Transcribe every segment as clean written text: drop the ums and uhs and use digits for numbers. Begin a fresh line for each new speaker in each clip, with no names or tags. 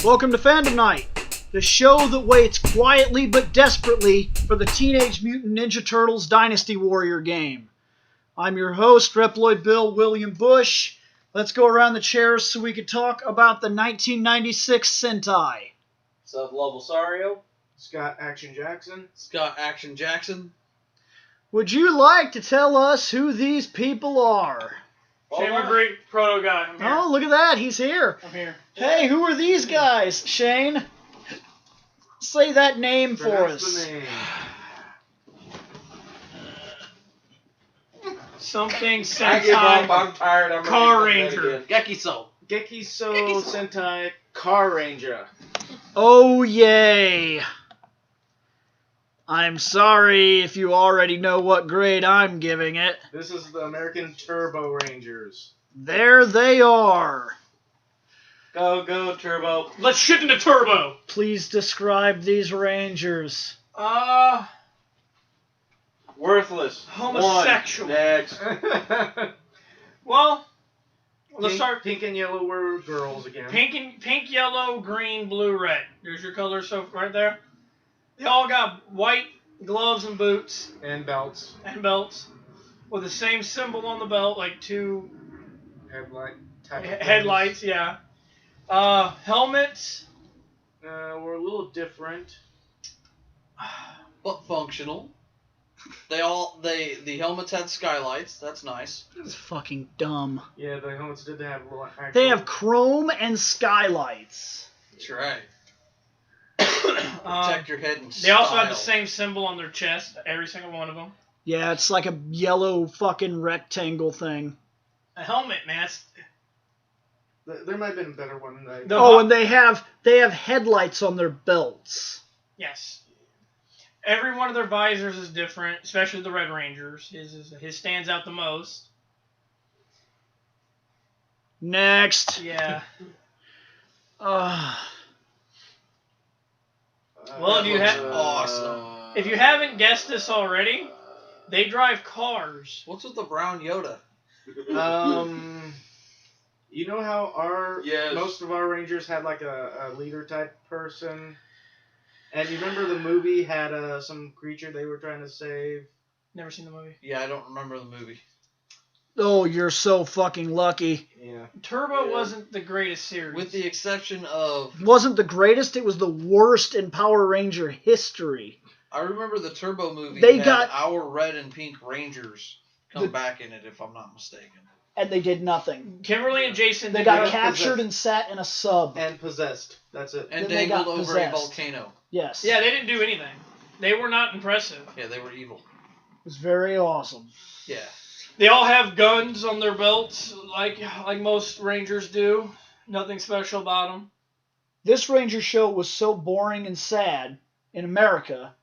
Welcome to Fandom Night, the show that waits quietly but desperately for the Teenage Mutant Ninja Turtles Dynasty Warrior game. I'm your host, Reploid Bill William Bush. Let's go around the chairs so we can talk about the 1996 Sentai.
What's up, Lobosario?
Scott Action Jackson.
Scott Action Jackson.
Would you like to tell us who these people are?
Shane, we're great proto guy. I'm here.
Oh, look at that. He's here.
I'm here.
Hey, who are these guys, Shane? Say that name for
Pronounce
us.
the name.
Something
I give up.
Sentai
I'm tired. I'm
Carranger.
Gekisou.
Gekisou Sentai Carranger.
Oh, yay. I'm sorry if you already know what grade I'm giving it.
This is the American Turbo Rangers.
There they are.
Go, go, Turbo.
Let's shit into Turbo.
Please describe these Rangers.
Worthless.
Homosexual.
One. Next.
Well, let's start.
Pink and yellow were girls again.
Pink, yellow, green, blue, red. There's your colors so right there. They all got white gloves and boots
And belts.
and belts with the same symbol on the belt, like two
Headlight type of
headlights. Yeah. Helmets.
Were a little different.
But functional. The helmets had skylights. That's nice.
That's fucking dumb.
Yeah, the helmets did have a little actual...
They have chrome and skylights.
That's right. Protect your head and
They also have the same symbol on their chest, every single one of them.
Yeah, it's like a yellow fucking rectangle thing.
A helmet, man.
There might have been a better one.
And they have headlights on their belts.
Yes. Every one of their visors is different, especially the Red Rangers. His stands out the most.
Next.
Yeah.
Uh,
Well, if you
awesome.
If you haven't guessed this already, they drive cars.
What's with the brown Yoda?
You know how
Yes.
most of our Rangers had like a leader type person? And you remember the movie had some creature they were trying to save?
Never seen the movie.
Yeah, I don't remember the movie.
oh, you're so fucking lucky.
Yeah.
Turbo wasn't the greatest series.
With the exception of...
It wasn't the greatest, it was the worst in Power Ranger history.
I remember the Turbo movie
They
had
got-
our red and pink Rangers come back in it, if I'm not mistaken.
And they did nothing.
Kimberly and Jason.
They
did
got
good.
captured and sat in a sub.
And possessed. That's it.
And
Then they got
dangled over
possessed.
a volcano.
Yes.
Yeah, they didn't do anything. They were not impressive.
Yeah, they were evil.
It was very awesome.
Yeah.
They all have guns on their belts, like most Rangers do. Nothing special about them.
This Ranger show was so boring and sad in America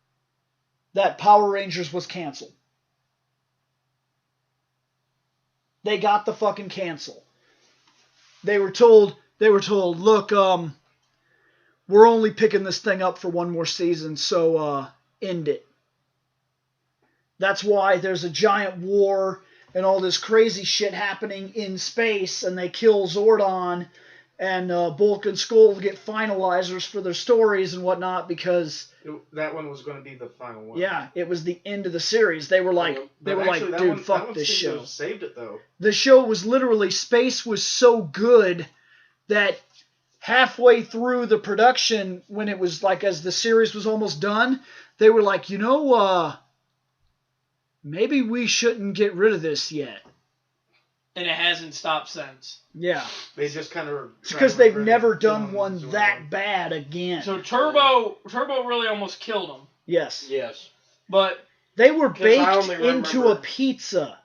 that Power Rangers was canceled. They got the fucking cancel. They were told, look, we're only picking this thing up for one more season, so end it. That's why there's a giant war and all this crazy shit happening in space, and they kill Zordon, and Bulk and Skull get finalizers for their stories and whatnot, because
That one was going to be the final one.
yeah, it was the end of the series. They were like, dude, fuck this show.
Saved it though.
The show was literally, space was so good that halfway through the production, when it was like, as the series was almost done, they were like, maybe we shouldn't get rid of this yet.
And it hasn't stopped since.
Yeah.
They just kind of...
It's because they've never done one that bad again.
So Turbo really almost killed them.
Yes.
Yes.
But
They were
'Cause I
baked
only
into
remember-
a pizza.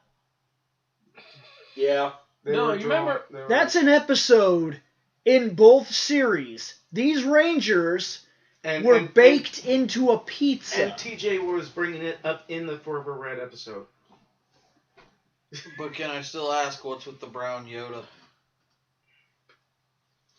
Yeah.
No, you remember-
That's an episode in both series. These Rangers were baked into a pizza.
And TJ was bringing it up in the Forever Red episode.
But can I still ask what's with the brown Yoda?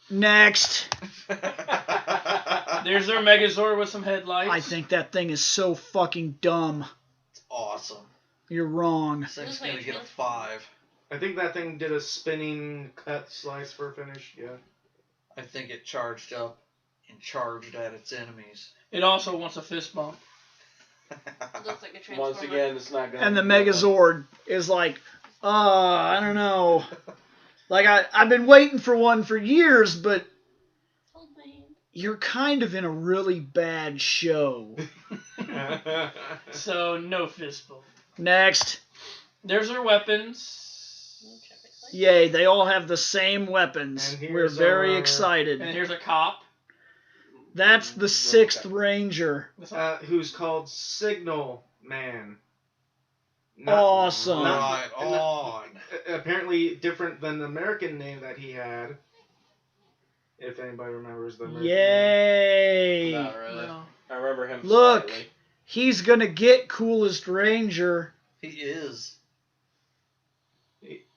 Next.
there's their Megazord with some headlights.
I think that thing is so fucking dumb.
It's awesome.
You're wrong.
This thing's gonna get a 5.
I think that thing did a spinning cut slice for a finish, yeah.
I think it charged up. and charged at its enemies.
It also wants a fist bump.
It looks like a transformer.
Once again, it's not going.
And the Megazord is like, I don't know. Like I've been waiting for one for years, but you're kind of in a really bad show.
So no fist bump.
Next.
There's their weapons.
Yay, they all have the same weapons.
And
We're
here's
very
our-
excited.
And here's a cop.
That's the 6th Ranger.
Who's called Signal Man.
Awesome.
Right on.
Apparently different than the American name that he had. If anybody remembers the American name.
Yay.
Not really.
No.
I remember him.
Look.
Slightly.
He's gonna get coolest Ranger.
He is.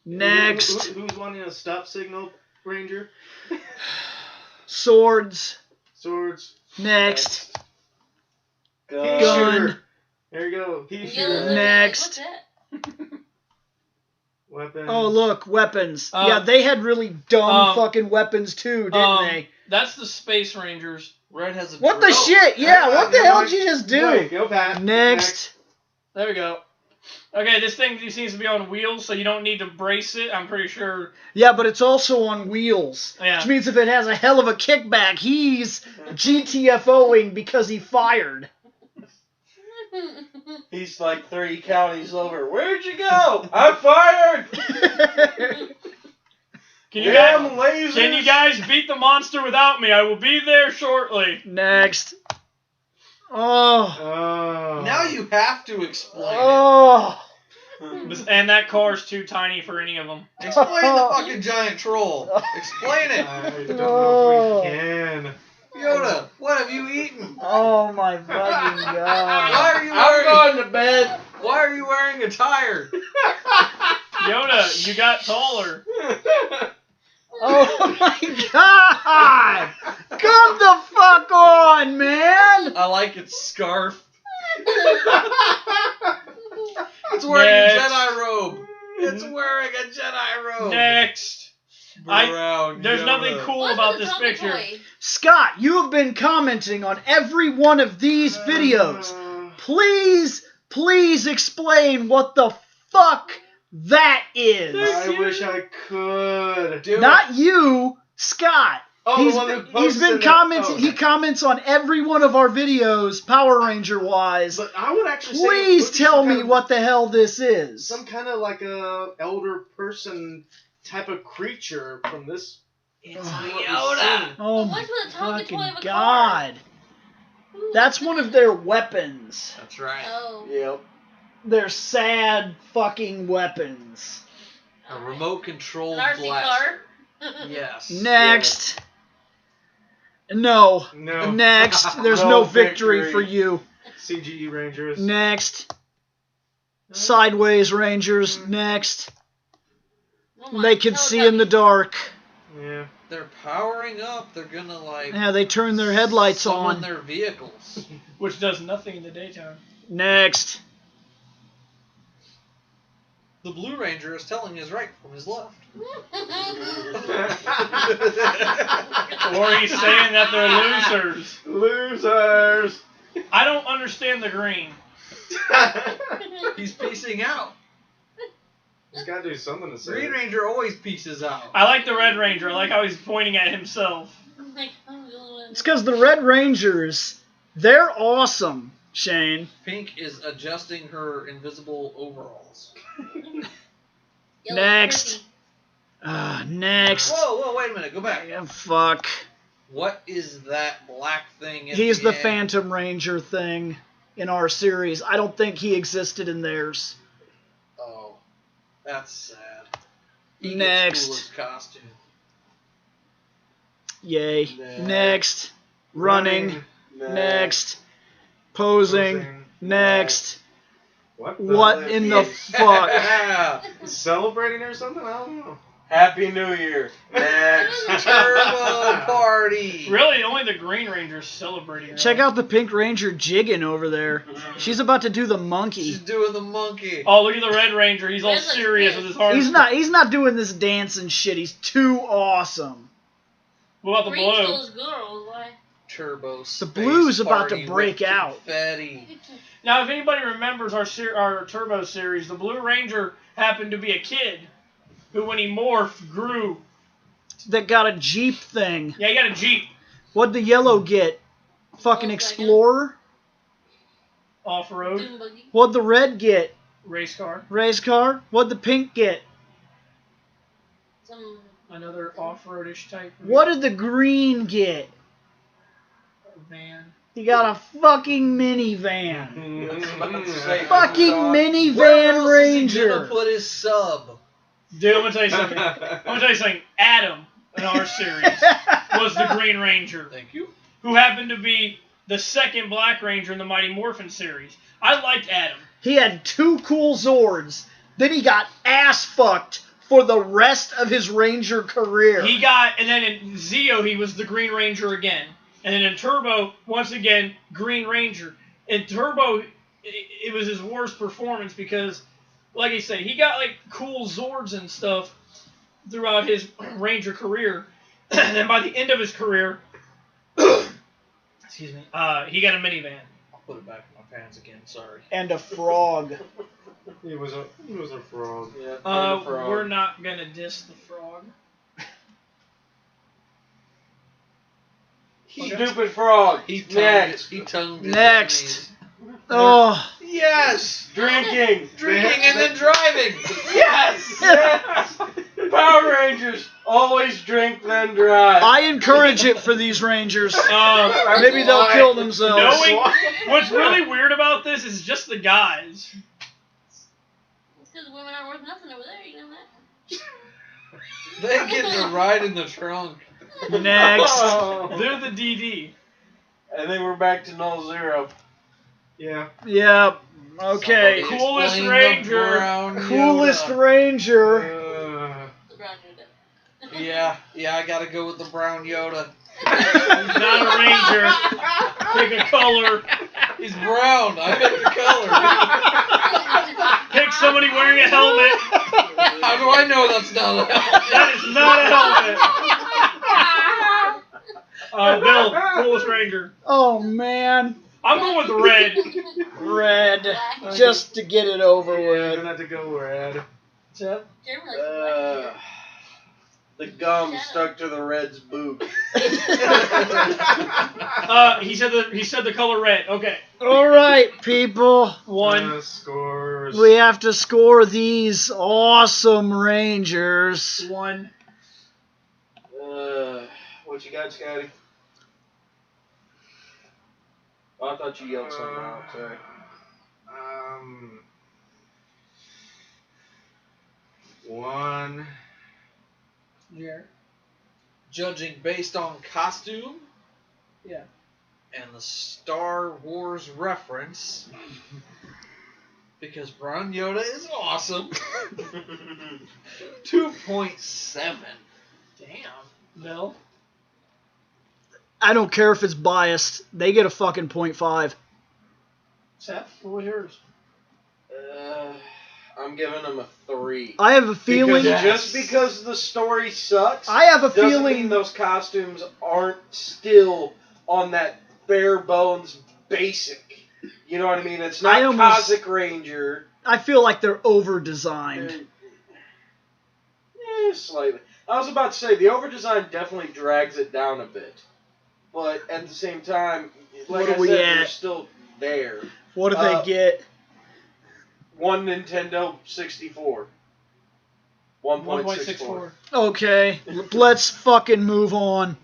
Next.
Who's wanting a stop signal, Ranger?
Swords.
Swords.
Next.
Gun.
Gun.
There you go. Pea
Yellow
shooter.
liver,
Next.
Like, what's that?
Weapon.
Oh, look, weapons. Yeah, they had really dumb fucking weapons too, didn't they?
That's the Space Rangers.
Red has a
What the
drill.
shit? Yeah, what the hell did you just do?
Wait, go back.
Next.
There we go. Okay, this thing seems to be on wheels, so you don't need to brace it. I'm pretty sure.
Yeah, but it's also on wheels.
Yeah.
Which means if it has a hell of a kickback, he's GTFOing because he fired.
He's like 30 counties over. Where'd you go? I'm fired.
Can you
Damn
guys,
lasers.
can you guys beat the monster without me? I will be there shortly.
Next. Oh.
Oh.
Now you have to explain it.
Oh.
And that car's too tiny for any of them.
Explain the fucking giant troll. Explain it.
I don't know if we can.
Yoda, what have you eaten?
Oh my fucking god.
Why are you
I'm
wearing?
going to bed.
Why are you wearing a tire?
Yoda, you got taller.
Oh my god! Come the fuck on, man!
I like its scarf. It's wearing
Next.
a Jedi robe. It's wearing a Jedi robe.
Next.
Brown
There's
Yoda.
nothing cool
What's
about
with the
this
Tommy
picture.
Boy?
Scott, you have been commenting on every one of these videos. Please explain what the fuck that is.
I wish I could.
Do
Not you, Scott.
Oh,
He's
the one who
he's
posted
been
it.
commenting.
Oh,
He
okay.
comments on every one of our videos, Power Ranger wise.
But I would actually say it
Please
would be
tell
some
me
kind of-
what the hell this is.
Some kind of like a elder person type of creature from this.
It's
what we've
Yoda.
seen.
Oh
But
my
what's with a Tonka
fucking
toy of a car?
god!
Ooh,
That's one of their weapons.
That's right.
Oh.
Yep.
They're sad fucking weapons.
A remote controlled
An RC
blaster.
car.
Yes.
Next. No.
No.
Next. There's
No
no victory
victory.
for you.
CGE Rangers.
Next. Sideways Rangers. Next.
Oh my,
They can see in the dark.
Yeah.
They're powering up. They're gonna like
Yeah, they turn their headlights
summon
on.
their vehicles.
Which does nothing in the daytime.
Next.
The Blue Ranger is telling his right from his left.
Or he's saying that they're losers.
Losers.
I don't understand the green.
He's piecing out.
He's got to do something to say.
Green Ranger always pieces out.
I like the Red Ranger. I like how he's pointing at himself.
Like, I'm the only one.
It's because the Red Rangers, they're awesome, Shane.
Pink is adjusting her invisible overalls.
Yellow's
Next.
pretty.
Next.
Whoa, wait a minute. Go back.
Yeah, fuck.
What is that black thing? At
He's the
end?
Phantom Ranger thing in our series. I don't think he existed in theirs.
Oh, that's sad. He
Next.
gets coolest costume.
Yay.
Next.
Next. Running. Next. Posing. Next.
What?
What in the fuck?
Yeah.
Celebrating or something? I don't know.
Happy New Year. Next.
Turbo party.
Really, only the Green Ranger's celebrating.
Check out the Pink Ranger jigging over there. She's about to do the monkey.
She's doing the monkey.
Oh, look at the Red Ranger. He's all
That's like
serious
this.
with his heart.
He's not doing this dance and shit. He's too awesome.
What about the
Green
blue?
stole his girls. Why?
Turbo.
The blue's
Space
about to
Party
break
with
out.
Confetti.
Now, if anybody remembers our Turbo series, the Blue Ranger happened to be a kid who, when he morphed, grew.
That got a Jeep thing.
Yeah, he got a Jeep.
What'd the yellow get? Fucking
Volkswagen.
Explorer?
Off-road
Dune buggy.
What'd the red get?
race car.
Race car? What'd the pink get?
Some
Another off-roadish type.
What did the green get?
Van.
He got a fucking minivan.
I was about to say,
Fucking
dog.
Where
minivan
else is he
Ranger.
gonna put his sub?
Dude, I'm gonna tell you something. I'm gonna tell you something. Adam in our series was the Green Ranger,
Thank you.
who happened to be the second Black Ranger in the Mighty Morphin series. I liked Adam.
He had 2 cool Zords. Then he got ass fucked for the rest of his Ranger career.
He got, and then in Zeo, he was the Green Ranger again. And then in Turbo, once again, Green Ranger. In Turbo, it was his worst performance because, like I said, he got like cool Zords and stuff throughout his Ranger career. And then by the end of his career, excuse me, he got a minivan.
I'll put it back in my pants again. Sorry.
And a frog.
He was a frog.
Yeah, and the frog.
We're not gonna diss the frog.
Stupid frog.
He tongued
Next.
It. He tongued his
Next.
enemies.
Oh.
Yes.
Drinking.
Drinking and then driving.
Yes. Yes. Power Rangers always drink then drive.
I encourage it for these Rangers. Maybe they'll
Why?
kill themselves.
Knowing what's really weird about this is just the guys.
It's because women aren't worth nothing over there, you know that?
They get to ride in the trunk.
Next.
Oh.
They're the DD.
And then we're back to 0-0.
Yeah.
Yep. Okay.
Somebody
Coolest
explain the
Ranger.
brown
Coolest
Yoda.
Ranger.
The brown Yoda.
Yeah, I gotta go with the brown Yoda.
He's not a Ranger. Pick a color.
He's brown. I picked the color.
Pick somebody wearing a helmet.
How do I know that's not a helmet?
That is not a helmet. Bill, coolest Ranger.
Oh, man.
I'm going with red.
Red.
Black.
Just to get it over
We're
with.
gonna have to go red.
Jeff?
Jeremy likes the black Yoda.
The gum stuck to the red's boot.
He said the color red. Okay.
All right, people.
One.
Scores.
We have to score these awesome Rangers.
One.
What you got, Scotty? Oh, I thought you yelled something out. Sorry.
One.
Yeah.
Judging based on costume.
Yeah.
And the Star Wars reference. Because Brown Yoda is awesome. 2.7.
Damn. Bill?
I don't care if it's biased. They get a fucking 0.5.
Seth, what was yours?
I'm giving them a 3.
I have a feeling.
Because just because the story sucks,
I have a
doesn't mean
feeling.
those costumes aren't still on that bare bones basic. You know what I mean? It's not
I almost-
Cossack Ranger.
I feel like they're over designed.
Slightly. I was about to say, the overdesign definitely drags it down a bit. But at the same time, like
What
I
are we
said,
at?
they're still there.
What do they get?
One Nintendo 64. 1.64.
1.64.
Okay, let's fucking move on.